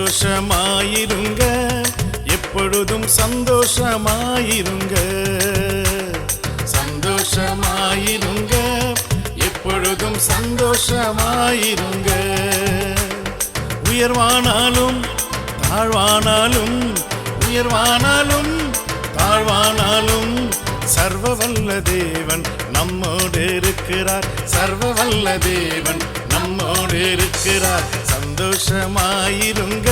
சந்தோஷமாயிருங்க, எப்பொழுதும் சந்தோஷமாயிருங்க. சந்தோஷமாயிருங்க, எப்பொழுதும் சந்தோஷமாயிருங்க. உயர்வானாலும் தாழ்வானாலும், உயர்வானாலும் தாழ்வானாலும் சர்வ வல்ல தேவன் நம்மோடு இருக்கிறார். சர்வ வல்ல தேவன் நம்மோடு இருக்கிறார். சந்தோஷமாயிருங்க,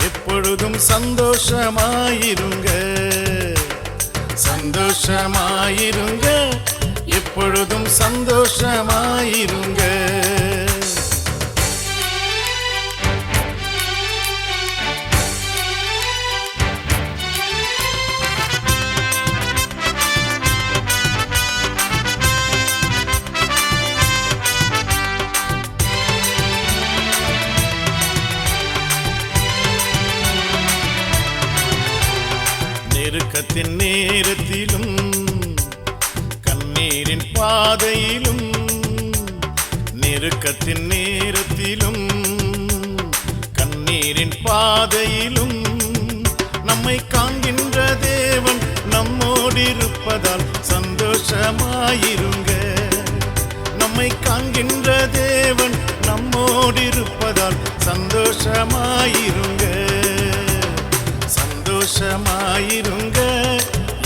எப்பொழுதும் சந்தோஷமாயிருங்க. சந்தோஷமாயிருங்க, எப்பொழுதும் சந்தோஷமாயிருங்க. நெருக்கத்தின் நேரத்திலும் கண்ணீரின் பாதையிலும், நெருக்கத்தின் நேரத்திலும் கண்ணீரின் பாதையிலும் நம்மை காண்கின்ற தேவன் நம்மோடு இருப்பதால் சந்தோஷமாயிருங்க. நம்மை காண்கின்ற தேவன் நம்மோடு இருப்பதால் சந்தோஷமாயிருங்க. சந்தோஷமாயிருங்க,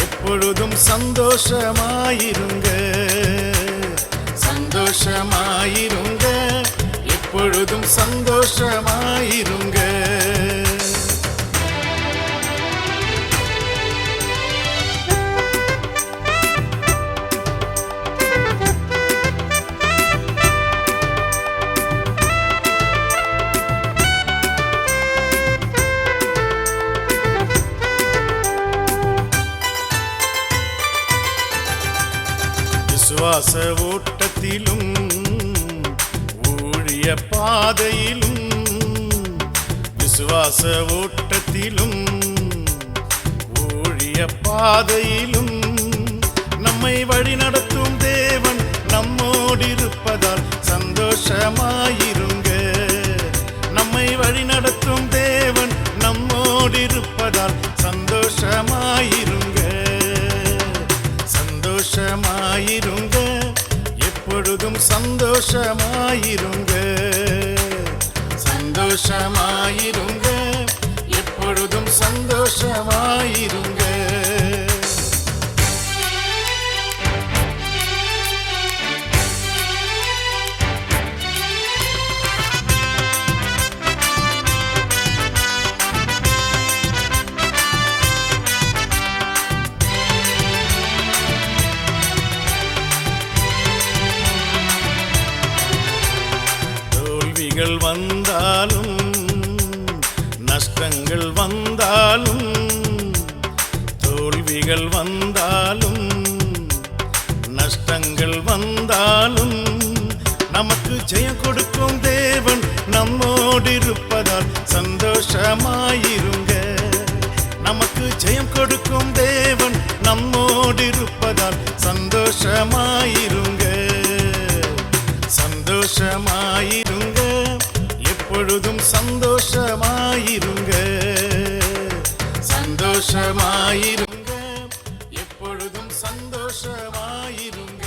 எப்பொழுதும் சந்தோஷமாயிருங்க. சந்தோஷமாயிருங்க, எப்பொழுதும் சந்தோஷமாயிருங்க. விசுவாச ஓட்டத்திலும் ஊழிய பாதையிலும், விசுவாச ஓட்டத்திலும் ஊழிய பாதையிலும் நம்மை வழிநடத்தும் தேவன் நம்மோடு இருப்பதால் சந்தோஷமாயிருங்க. நம்மை வழிநடத்தும் தேவன் நம்மோடு இருப்பதால் சந்தோஷமாயிருங்க. சந்தோஷமாயிருங்க, எப்பொழுதும் சந்தோஷமாயிருங்க. சந்தோஷமாயிருங்க, எப்பொழுதும் சந்தோஷமாயிருங்க. தோல்விகள் வந்தாலும் நஷ்டங்கள் வந்தாலும், தோல்விகள் வந்தாலும் நஷ்டங்கள் வந்தாலும் நமக்கு ஜெயம் கொடுக்கும் தேவன் நம்மோடு இருப்பதால் சந்தோஷமாயிருங்க. நமக்கு ஜெயம் கொடுக்கும் தேவன் நம்மோடு இருப்பதால் சந்தோஷமாயிருங்க. சந்தோஷமாயிருங்க, எப்பொழுதும் சந்தோஷமாயிருங்க. சந்தோஷமாயிருங்க, எப்பொழுதும் சந்தோஷமாயிருங்க.